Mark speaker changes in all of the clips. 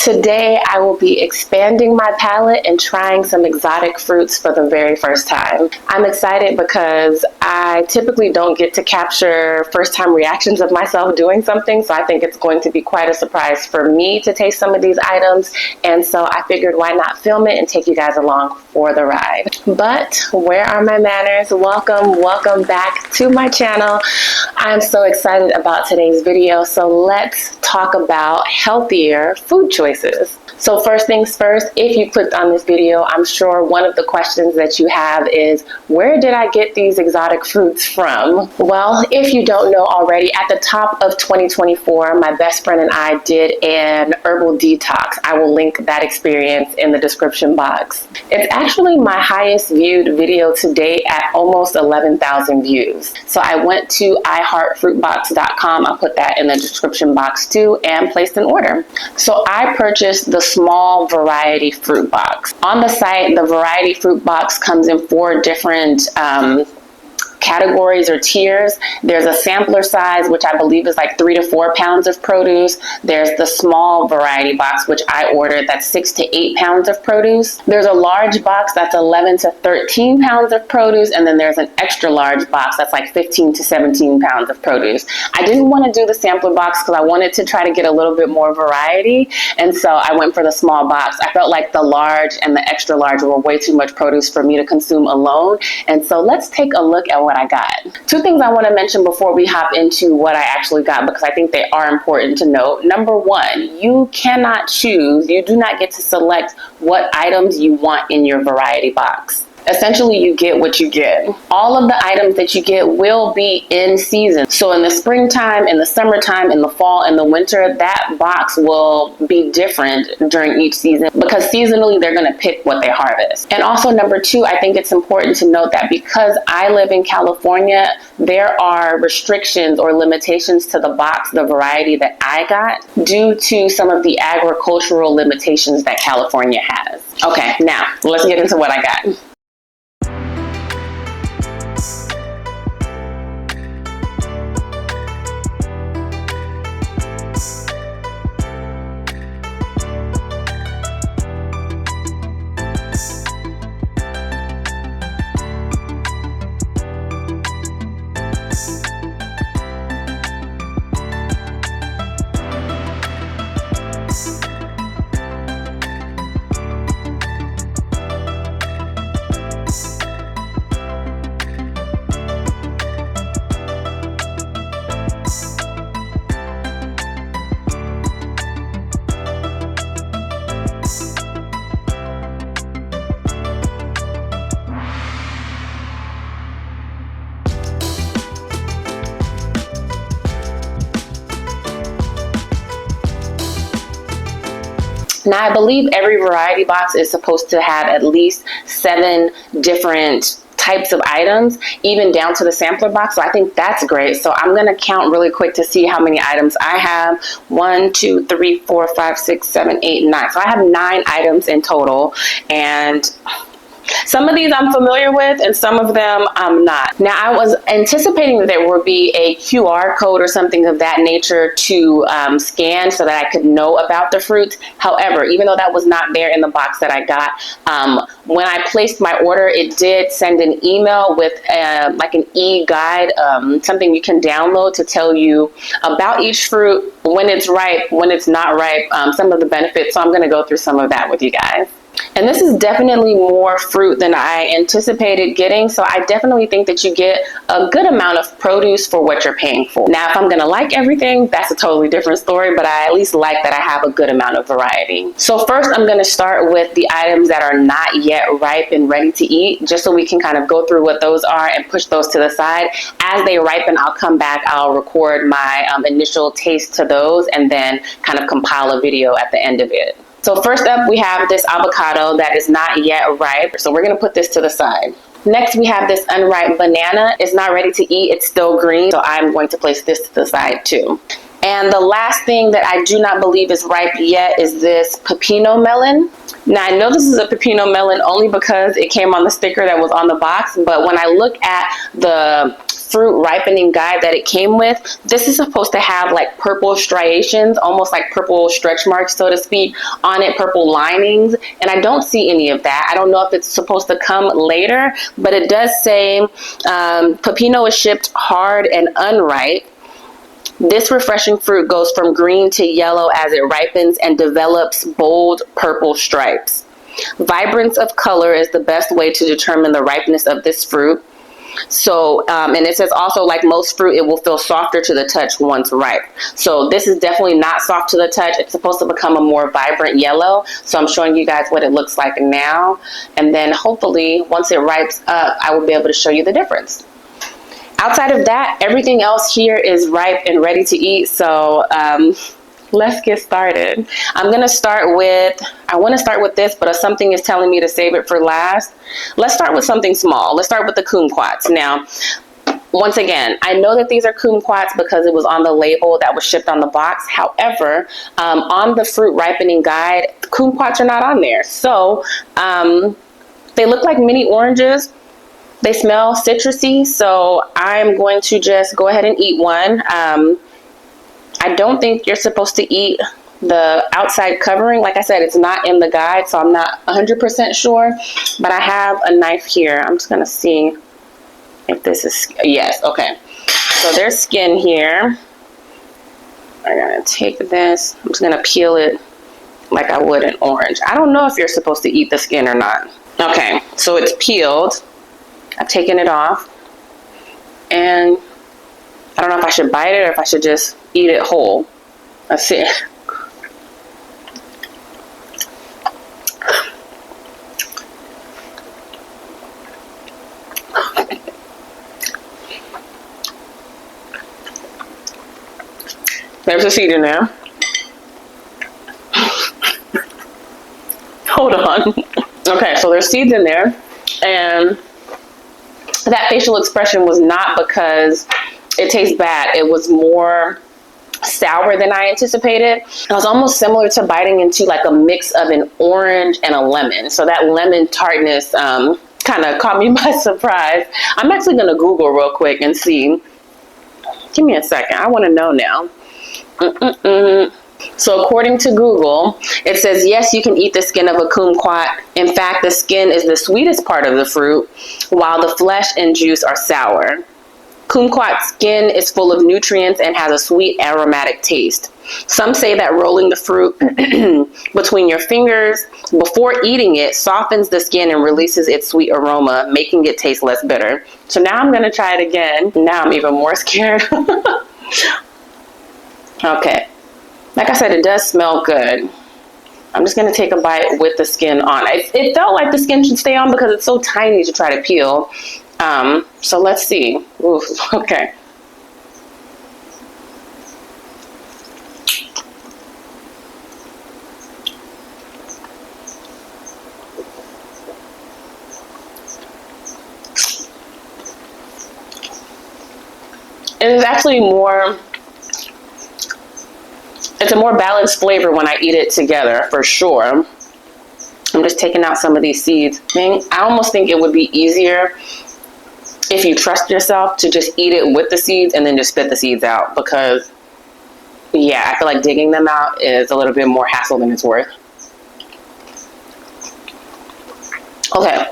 Speaker 1: Today, I will be expanding my palette and trying some exotic fruits for the very first time. I'm excited because I typically don't get to capture first-time reactions of myself doing something, so I think it's going to be quite a surprise for me to taste some of these items, and so I figured why not film it and take you guys along for the ride. But where are my manners? Welcome back to my channel. I'm so excited about today's video, so let's talk about healthier food choices. So first things first, if you clicked on this video, I'm sure one of the questions that you have is, where did I get these exotic fruits from? Well, if you don't know already, at the top of 2024, my best friend and I did an herbal detox. I will link that experience in the description box. It's actually my highest viewed video to date at almost 11,000 views. So I went to iHeartFruitBox.com. I'll put that in the description box too, and placed an order. So I purchased the small variety fruit box. On the site, the variety fruit box comes in 4 different categories or tiers. There's a sampler size, which I believe is like 3 to 4 pounds of produce. There's the small variety box, which I ordered, that's 6 to 8 pounds of produce. There's a large box that's 11 to 13 pounds of produce, and then there's an extra large box that's like 15 to 17 pounds of produce. I didn't want to do the sampler box because I wanted to try to get a little bit more variety, and so I went for the small box. I felt like the large and the extra large were way too much produce for me to consume alone, and so let's take a look at what I got. 2 things I want to mention before we hop into what I actually got, because I think they are important to note. Number 1, you cannot choose, you do not get to select what items you want in your variety box. Essentially, you get what you get. All of the items that you get will be in season. So in the springtime, in the summertime, in the fall, in the winter, that box will be different during each season because seasonally they're going to pick what they harvest. And also number 2, I think it's important to note that because I live in California, there are restrictions or limitations to the box, the variety that I got, due to some of the agricultural limitations that California has. Okay, now let's get into what I got. Now, I believe every variety box is supposed to have at least 7 different types of items, even down to the sampler box. So I think that's great. So I'm going to count really quick to see how many items I have. 1, 2, 3, 4, 5, 6, 7, 8, 9. So I have 9 items in total, and some of these I'm familiar with and some of them I'm not. Now, I was anticipating that there would be a QR code or something of that nature to scan so that I could know about the fruits. However, even though that was not there in the box that I got, when I placed my order, it did send an email with like an e-guide, something you can download to tell you about each fruit, when it's ripe, when it's not ripe, some of the benefits. So I'm going to go through some of that with you guys. And this is definitely more fruit than I anticipated getting, so I definitely think that you get a good amount of produce for what you're paying for. Now, if I'm going to like everything, that's a totally different story, but I at least like that I have a good amount of variety. So first, I'm going to start with the items that are not yet ripe and ready to eat, just so we can kind of go through what those are and push those to the side. As they ripen, I'll come back, I'll record my initial taste to those, and then kind of compile a video at the end of it. So first up, we have this avocado that is not yet ripe. So we're going to put this to the side. Next, we have this unripe banana. It's not ready to eat. It's still green. So I'm going to place this to the side too. And the last thing that I do not believe is ripe yet is this pepino melon. Now, I know this is a pepino melon only because it came on the sticker that was on the box. But when I look at the fruit ripening guide that it came with, this is supposed to have like purple striations, almost like purple stretch marks, so to speak, on it, purple linings. And I don't see any of that. I don't know if it's supposed to come later, but it does say Pepino is shipped hard and unripe. This refreshing fruit goes from green to yellow as it ripens and develops bold purple stripes. Vibrance of color is the best way to determine the ripeness of this fruit. So, and it says also, like most fruit, it will feel softer to the touch once ripe. So this is definitely not soft to the touch. It's supposed to become a more vibrant yellow. So I'm showing you guys what it looks like now. And then hopefully once it ripes up, I will be able to show you the difference. Outside of that, everything else here is ripe and ready to eat. So let's get started. I'm going to start with, I want to start with this, but something is telling me to save it for last. Let's start with something small. Let's start with the kumquats. Now, once again, I know that these are kumquats because it was on the label that was shipped on the box. However, on the fruit ripening guide, kumquats are not on there. So they look like mini oranges. They smell citrusy, so I'm going to just go ahead and eat one. I don't think you're supposed to eat the outside covering. Like I said, it's not in the guide, so I'm not 100% sure. But I have a knife here. I'm just going to see if this is... Yes, okay. So there's skin here. I'm going to take this. I'm just going to peel it like I would an orange. I don't know if you're supposed to eat the skin or not. Okay, so it's peeled. I've taken it off, and I don't know if I should bite it or if I should just eat it whole. Let's see. There's a seed in there. Hold on. Okay, so there's seeds in there, and that facial expression was not because it tastes bad. It was more sour than I anticipated. It was almost similar to biting into like a mix of an orange and a lemon. So that lemon tartness kind of caught me by surprise. I'm actually going to Google real quick and see. Give me a second. I want to know now. So according to Google, it says, yes, you can eat the skin of a kumquat. In fact, the skin is the sweetest part of the fruit, while the flesh and juice are sour. Kumquat skin is full of nutrients and has a sweet aromatic taste. Some say that rolling the fruit between your fingers before eating it softens the skin and releases its sweet aroma, making it taste less bitter. So now I'm going to try it again. Now I'm even more scared. Okay. Like I said, it does smell good. I'm just going to take a bite with the skin on. It felt like the skin should stay on because it's so tiny to try to peel. So let's see. Ooh, okay. It is actually more... It's a more balanced flavor when I eat it together, for sure. I'm just taking out some of these seeds. I almost think it would be easier if you trust yourself to just eat it with the seeds and then just spit the seeds out. Because, yeah, I feel like digging them out is a little bit more hassle than it's worth. Okay.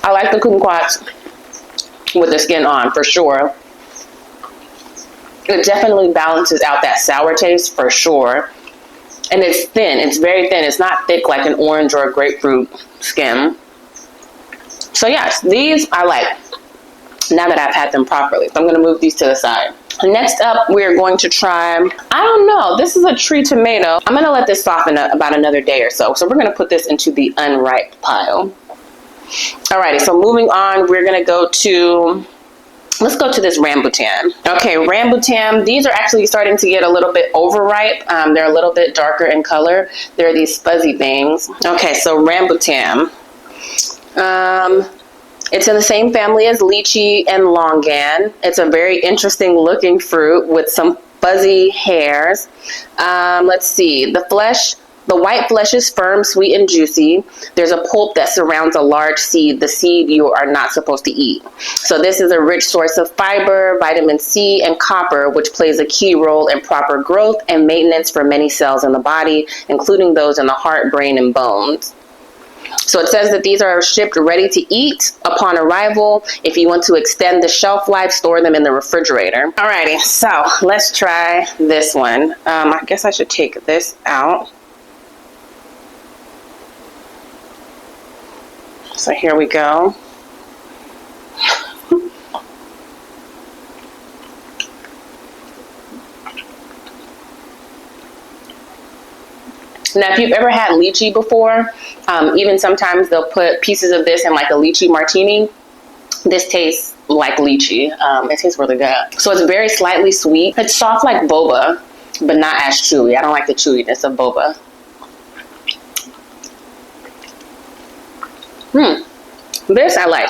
Speaker 1: I like the kumquats with the skin on, for sure. It definitely balances out that sour taste, for sure. And it's thin. It's very thin. It's not thick like an orange or a grapefruit skin. So yes, these I like, now that I've had them properly. So I'm going to move these to the side. Next up, we're going to try, I don't know, this is a tree tomato. I'm going to let this soften up about another day or so. So we're going to put this into the unripe pile. Alrighty, so moving on, we're going to go to... Let's go to this rambutan. Okay, rambutan, these are actually starting to get a little bit overripe. They're a little bit darker in color. They're these fuzzy things. Okay, so rambutan. It's in the same family as lychee and longan. It's a very interesting looking fruit with some fuzzy hairs. Let's see, the flesh The white flesh is firm, sweet, and juicy. There's a pulp that surrounds a large seed, the seed you are not supposed to eat. So this is a rich source of fiber, vitamin C, and copper, which plays a key role in proper growth and maintenance for many cells in the body, including those in the heart, brain, and bones. So it says that these are shipped ready to eat upon arrival. If you want to extend the shelf life, store them in the refrigerator. Alrighty, so let's try this one. I guess I should take this out. So here we go. Now, if you've ever had lychee before, even sometimes they'll put pieces of this in like a lychee martini. This tastes like lychee. It tastes really good. So it's very slightly sweet. It's soft like boba, but not as chewy. I don't like the chewiness of boba. This I like.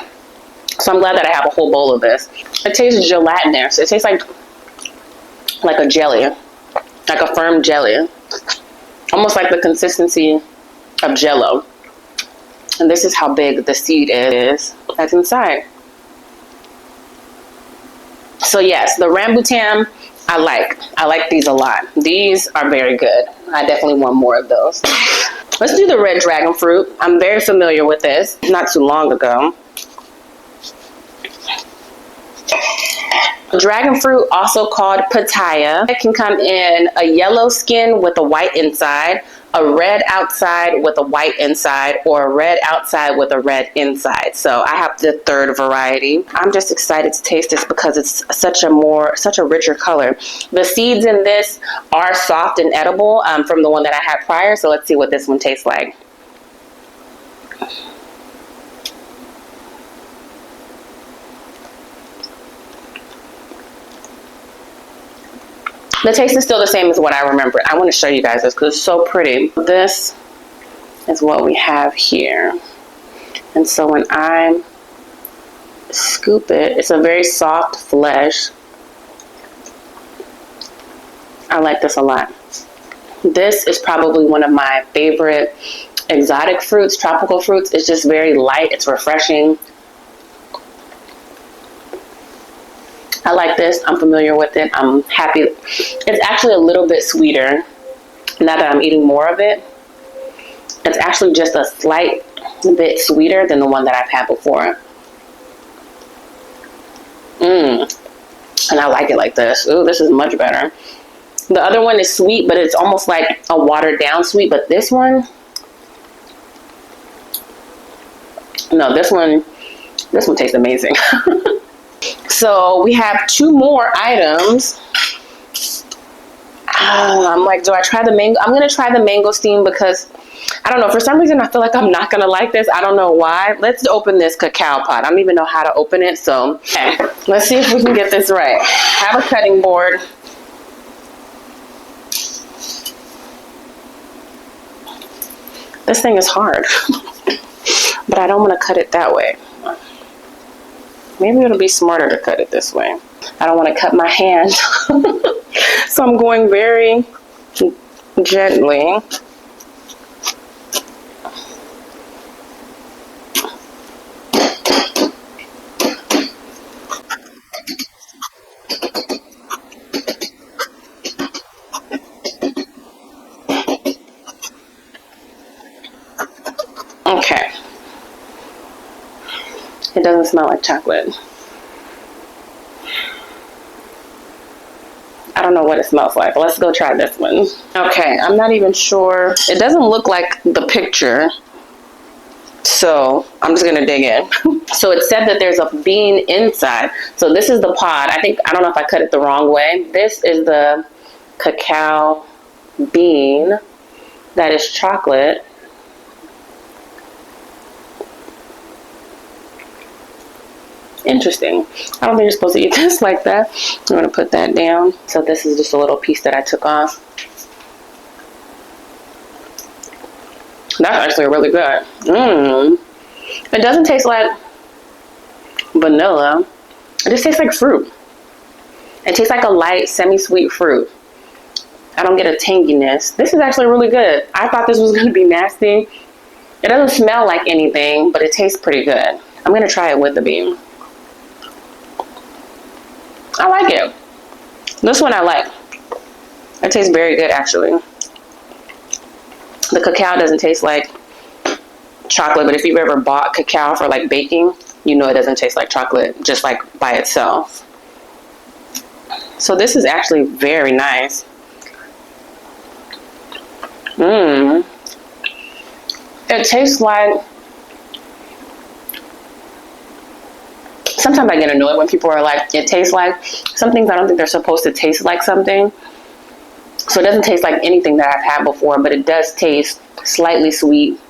Speaker 1: So I'm glad that I have a whole bowl of this. It tastes gelatinous. It tastes like a jelly, like a firm jelly. Almost like the consistency of Jell-O. And this is how big the seed is that's inside. So yes, the rambutan, I like these a lot. These are very good. I definitely want more of those. Let's do the red dragon fruit. I'm very familiar with this, not too long ago. Dragon fruit, also called pitaya, it can come in a yellow skin with a white inside, a red outside with a white inside, or a red outside with a red inside. So I have the third variety. I'm just excited to taste this because it's such a richer color. The seeds in this are soft and edible from the one that I had prior. So let's see what this one tastes like. The taste is still the same as what I remember. I want to show you guys this because it's so pretty. This is what we have here. And so when I scoop it, it's a very soft flesh. I like this a lot. This is probably one of my favorite exotic fruits, tropical fruits. It's just very light. It's refreshing. I like this. I'm familiar with it. I'm happy. It's actually a little bit sweeter now that I'm eating more of it. It's actually just a slight bit sweeter than the one that I've had before. And I like it like this. Ooh, this is much better. The other one is sweet, but it's almost like a watered down sweet. But this one, no, this one tastes amazing. So we have two more items. I'm like, do I try the mango? I'm going to try the mangosteen because, I don't know, for some reason I feel like I'm not going to like this. I don't know why. Let's open this cacao pot. I don't even know how to open it. So okay, let's see if we can get this right. Have a cutting board. This thing is hard, but I don't want to cut it that way. Maybe it'll be smarter to cut it this way. I don't want to cut my hand. So I'm going very gently. Okay. It doesn't smell like chocolate. I don't know what it smells like. Let's go try this one. Okay, I'm not even sure. It doesn't look like the picture. So I'm just gonna dig in. So it said that there's a bean inside. So this is the pod. I don't know if I cut it the wrong way. This is the cacao bean that is chocolate. Interesting. I don't think you're supposed to eat this like that. I'm going to put that down. So this is just a little piece that I took off. That's actually really good. It doesn't taste like vanilla. It just tastes like fruit. It tastes like a light, semi-sweet fruit. I don't get a tanginess. This is actually really good. I thought this was going to be nasty. It doesn't smell like anything, but it tastes pretty good. I'm going to try it with the bean. I like it. This one I like. It tastes very good, actually. The cacao doesn't taste like chocolate, but if you've ever bought cacao for like baking, you know it doesn't taste like chocolate just like by itself. So this is actually very nice. It tastes like, sometimes I get annoyed when people are like, it tastes like, some things I don't think they're supposed to taste like something. So it doesn't taste like anything that I've had before, but it does taste slightly sweet.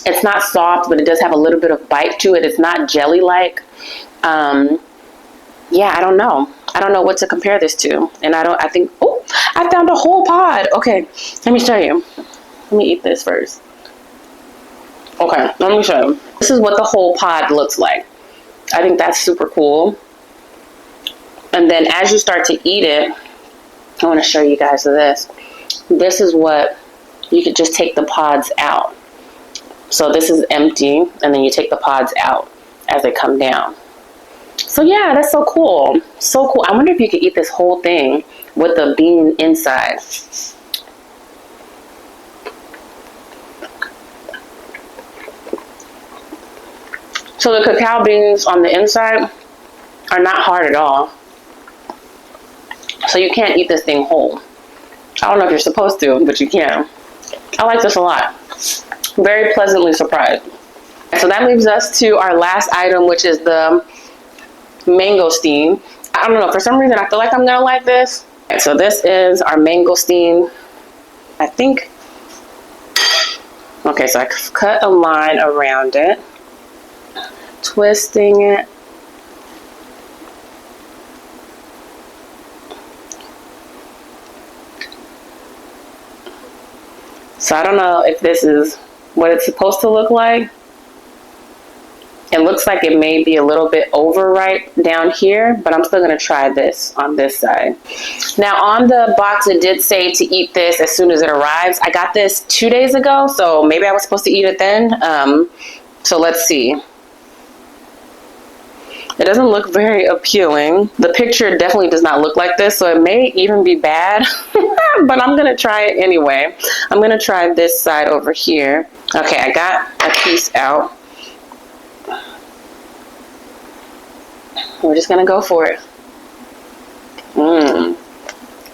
Speaker 1: It's not soft, but it does have a little bit of bite to it. It's not jelly-like. Yeah, I don't know. I don't know what to compare this to. And I think, oh, I found a whole pod. Okay, let me show you. Let me eat this first. Okay, let me show you. This is what the whole pod looks like. I think that's super cool. And then as you start to eat it, I want to show you guys this. This is what, you could just take the pods out. So this is empty, and then you take the pods out as they come down. So yeah, that's so cool. So cool. I wonder if you could eat this whole thing with the bean inside. So the cacao beans on the inside are not hard at all. So you can't eat this thing whole. I don't know if you're supposed to, but you can. I like this a lot. Very pleasantly surprised. So that leaves us to our last item, which is the mangosteen. I don't know, for some reason I feel like I'm gonna like this. Okay, so this is our mangosteen. I think, okay, so I cut a line around it, twisting it. So I don't know if this is what it's supposed to look like. It looks like it may be a little bit overripe down here, but I'm still gonna try this on this side. Now on the box, it did say to eat this as soon as it arrives. I got this 2 days ago, so maybe I was supposed to eat it then. So let's see. It doesn't look very appealing. The picture definitely does not look like this, so it may even be bad, but I'm gonna try it anyway. I'm gonna try this side over here. Okay, I got a piece out. We're just gonna go for it.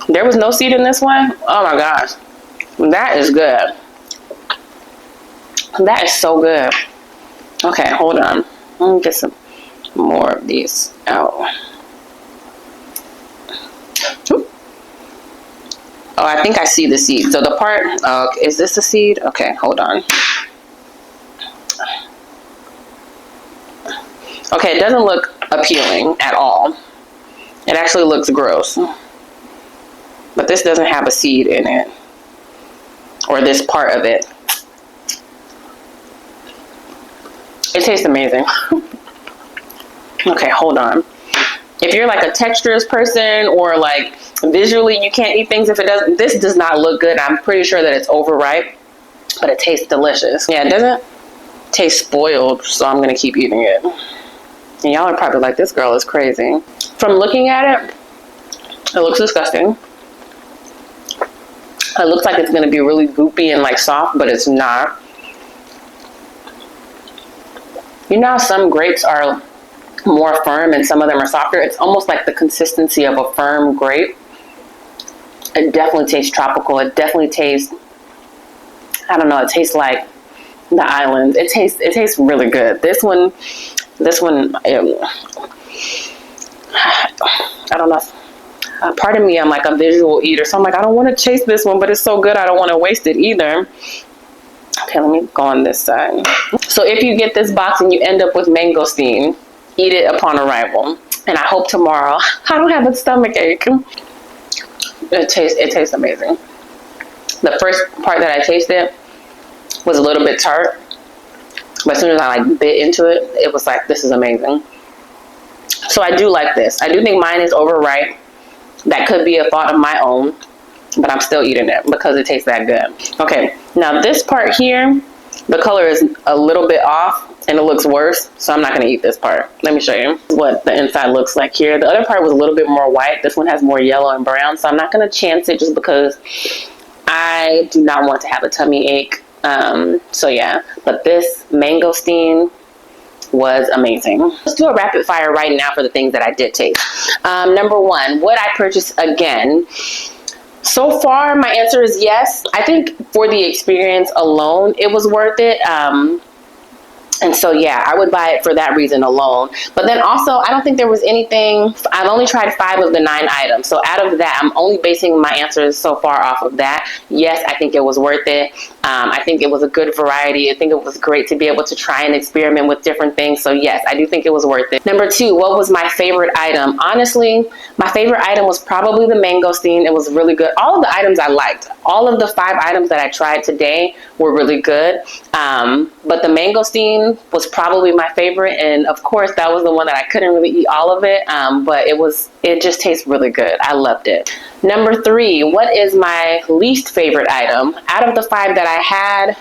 Speaker 1: There was no seed in this one? Oh my gosh. That is good. That is so good. Okay, hold on. Let me get some more of these out. Ooh. Oh, I think I see the seed. So the part, is this a seed? Okay, hold on. Okay, it doesn't look appealing at all. It actually looks gross. But this doesn't have a seed in it. Or this part of it. It tastes amazing. Okay, hold on. If you're like a texturist person or like visually you can't eat things if it doesn't, this does not look good. I'm pretty sure that it's overripe, but it tastes delicious. Yeah, it doesn't taste spoiled, so I'm gonna keep eating it. And y'all are probably like, this girl is crazy. From looking at it, it looks disgusting. It looks like it's gonna be really goopy and like soft, but it's not. You know how some grapes are more firm and some of them are softer? It's almost like the consistency of a firm grape. It definitely tastes tropical. It definitely tastes, I don't know, it tastes like the islands. It tastes really good. This one, I don't know. Part of me, I'm like a visual eater, so I'm like, I don't want to chase this one, but it's so good, I don't want to waste it either. Okay, let me go on this side. So if you get this box and you end up with mangosteen, eat it upon arrival. And I hope tomorrow I don't have a stomach ache. It tastes amazing. The first part that I tasted was a little bit tart, but as soon as I like bit into it, it was like, this is amazing. So I do like this. I do think mine is overripe. That could be a thought of my own. but I'm still eating it because it tastes that good. Okay, now this part here, the color is a little bit off and it looks worse, so I'm not going to eat this part. Let me show you what the inside looks like here. The other part was a little bit more white. This one has more yellow and brown, so I'm not going to chance it just because I do not want to have a tummy ache. So yeah, but this mangosteen was amazing. Let's do a rapid fire right now for the things that I did taste. Number one, would I purchase again? So far, my answer is yes. I think for the experience alone, it was worth it. And so, yeah, I would buy it for that reason alone. But then also, I don't think there was anything. I've only tried 5 of the 9 items. So out of that, I'm only basing my answers so far off of that. Yes, I think it was worth it. I think it was a good variety. I think it was great to be able to try and experiment with different things. So yes, I do think it was worth it. Number 2, what was my favorite item? Honestly, my favorite item was probably the mangosteen. It was really good. All of the items I liked. All of the 5 items that I tried today were really good. But the mangosteen was probably my favorite, and of course that was the one that I couldn't really eat all of it, but it just tastes really good. I loved it. Number 3, what is my least favorite item? Out of the 5 that I had,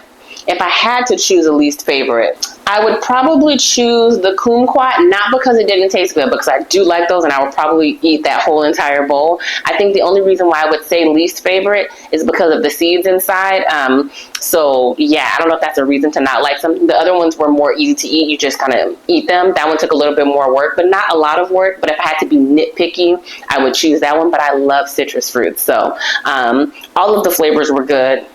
Speaker 1: if I had to choose a least favorite, I would probably choose the kumquat, not because it didn't taste good, because I do like those and I would probably eat that whole entire bowl. I think the only reason why I would say least favorite is because of the seeds inside. So yeah, I don't know if that's a reason to not like some. The other ones were more easy to eat. You just kind of eat them. That one took a little bit more work, but not a lot of work. But if I had to be nitpicky, I would choose that one. But I love citrus fruits. So all of the flavors were good.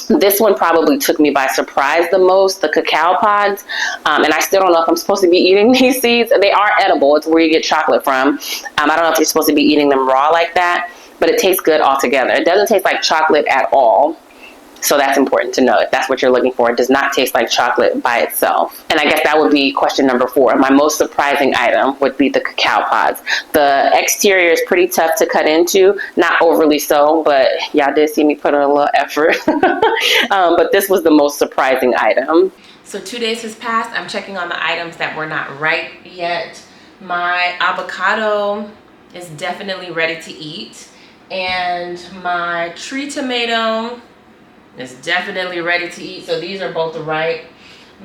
Speaker 1: This one probably took me by surprise the most, the cacao pods. And I still don't know if I'm supposed to be eating these seeds. They are edible. It's where you get chocolate from. I don't know if you're supposed to be eating them raw like that, but it tastes good altogether. It doesn't taste like chocolate at all. So that's important to know. If that's what you're looking for, it does not taste like chocolate by itself. And I guess that would be question number 4. My most surprising item would be the cacao pods. The exterior is pretty tough to cut into, not overly so, but y'all did see me put in a little effort. But this was the most surprising item. So 2 days has passed. I'm checking on the items that were not ripe yet. My avocado is definitely ready to eat. And my tree tomato is definitely ready to eat. So these are both ripe.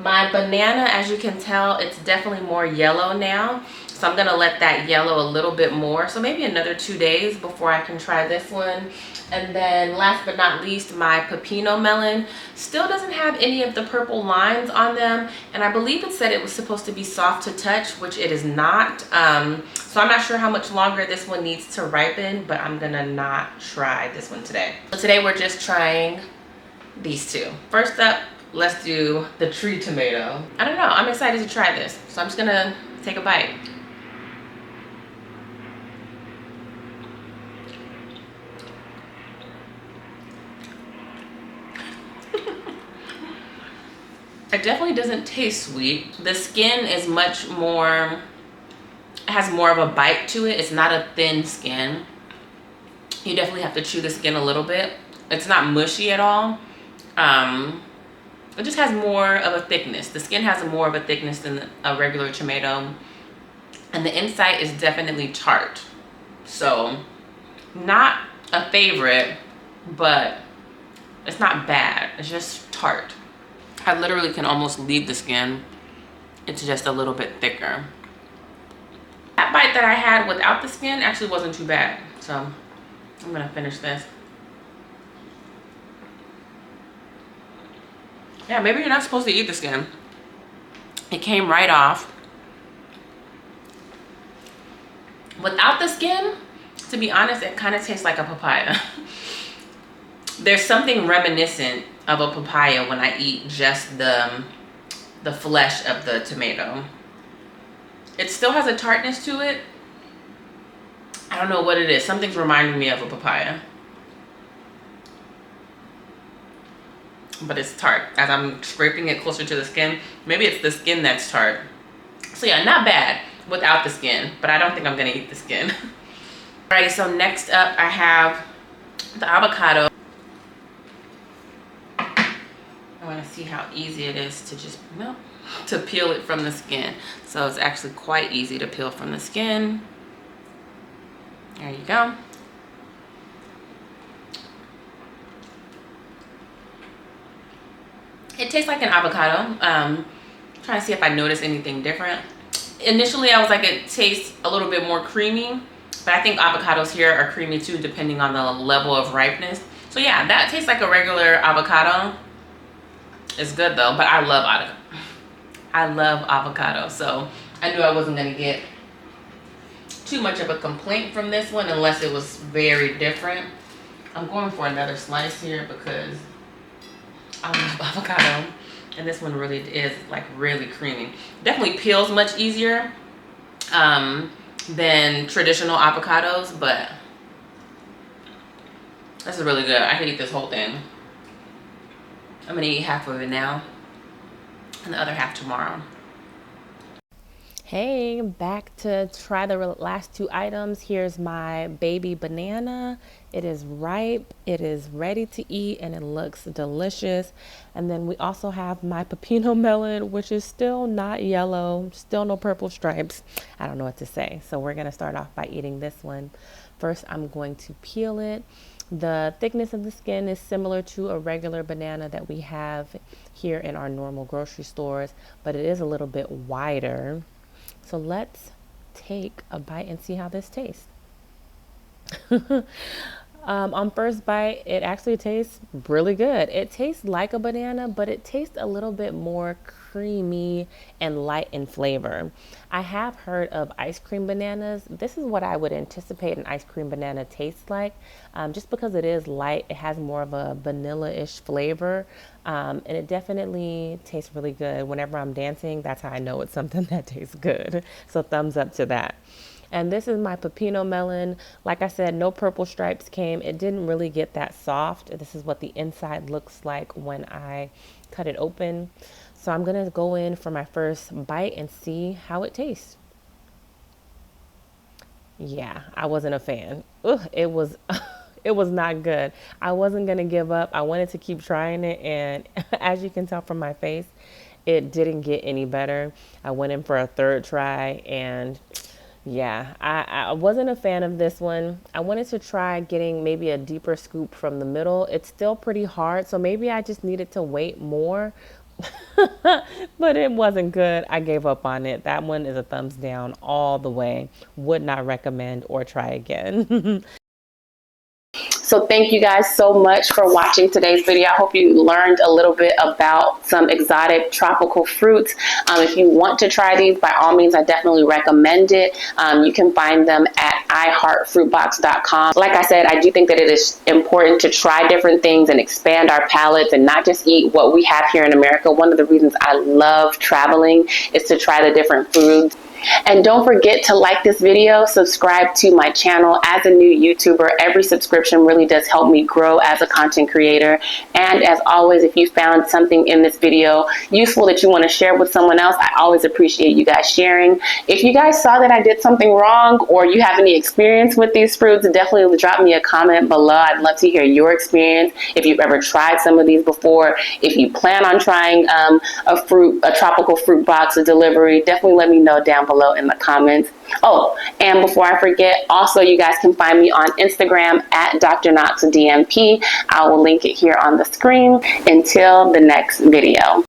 Speaker 1: My banana, as you can tell, it's definitely more yellow now. So I'm gonna let that yellow a little bit more. So maybe another 2 days before I can try this one. And then last but not least, my pepino melon still doesn't have any of the purple lines on them. And I believe it said it was supposed to be soft to touch, which it is not. So I'm not sure how much longer this one needs to ripen, but I'm gonna not try this one today. So today we're just trying these 2. First up, let's do the tree tomato. I don't know, I'm excited to try this. So I'm just gonna take a bite. It definitely doesn't taste sweet. The skin is much more, it has more of a bite to it. It's not a thin skin. You definitely have to chew the skin a little bit. It's not mushy at all. It just has more of a thickness. The skin has more of a thickness than a regular tomato. And the inside is definitely tart. So not a favorite, but it's not bad. It's just tart. I literally can almost leave the skin. It's just a little bit thicker. That bite that I had without the skin actually wasn't too bad. So I'm gonna finish this. Yeah, maybe you're not supposed to eat the skin. It came right off. Without the skin, to be honest, it kind of tastes like a papaya. There's something reminiscent of a papaya when I eat just the flesh of the tomato. It still has a tartness to it. I don't know what it is. Something's reminding me of a papaya. But it's tart. As I'm scraping it closer to the skin, maybe it's the skin that's tart. So yeah, not bad without the skin, but I don't think I'm gonna eat the skin. Alrighty, so next up I have the avocado. I wanna see how easy it is to just, well, to peel it from the skin. So it's actually quite easy to peel from the skin. There you go.
Speaker 2: It tastes like an avocado. Trying to see if I noticed anything different. Initially, I was like, it tastes a little bit more creamy, but I think avocados here are creamy too, depending on the level of ripeness. So yeah, that tastes like a regular avocado. It's good though, but I love avocado, so I knew I wasn't gonna get too much of a complaint from this one unless it was very different. I'm going for another slice here because I love avocado, and this one really is like really creamy. Definitely peels much easier than traditional avocados, but this is really good. I could eat this whole thing. I'm gonna eat half of it now and the other half tomorrow.
Speaker 1: Hey, back to try the last two items. Here's my baby banana. It is ripe, it is ready to eat, and it looks delicious. And then we also have my pepino melon, which is still not yellow, still no purple stripes. I don't know what to say. So we're gonna start off by eating this one. First, I'm going to peel it. The thickness of the skin is similar to a regular banana that we have here in our normal grocery stores, but it is a little bit wider. So let's take a bite and see how this tastes. On first bite, it actually tastes really good. It tastes like a banana, but it tastes a little bit more creamy and light in flavor. I have heard of ice cream bananas. This is what I would anticipate an ice cream banana tastes like. Just because it is light, it has more of a vanilla-ish flavor. And it definitely tastes really good. Whenever I'm dancing, that's how I know it's something that tastes good. So thumbs up to that. And this is my pepino melon. Like I said, no purple stripes came. It didn't really get that soft. This is what the inside looks like when I cut it open. So I'm gonna go in for my first bite and see how it tastes. Yeah, I wasn't a fan. Ugh, it was it was not good. I wasn't gonna give up. I wanted to keep trying it, and as you can tell from my face, it didn't get any better. I went in for a third try, and yeah, I wasn't a fan of this one. I wanted to try getting maybe a deeper scoop from the middle. It's still pretty hard, so maybe I just needed to wait more. But it wasn't good. I gave up on it. That one is a thumbs down all the way. Would not recommend or try again. So thank you guys so much for watching today's video. I hope you learned a little bit about some exotic tropical fruits. If you want to try these, by all means, I definitely recommend it. You can find them at iheartfruitbox.com. Like I said, I do think that it is important to try different things and expand our palates and not just eat what we have here in America. One of the reasons I love traveling is to try the different foods. And don't forget to like this video, subscribe to my channel. As a new YouTuber, every subscription really does help me grow as a content creator. And as always, if you found something in this video useful that you want to share with someone else, I always appreciate you guys sharing. If you guys saw that I did something wrong or you have any experience with these fruits, definitely drop me a comment below. I'd love to hear your experience. If you've ever tried some of these before, if you plan on trying a tropical fruit box or delivery, definitely let me know down below in the comments. Oh, and before I forget, also you guys can find me on Instagram at DrKnoxDMP. I will link it here on the screen. Until the next video.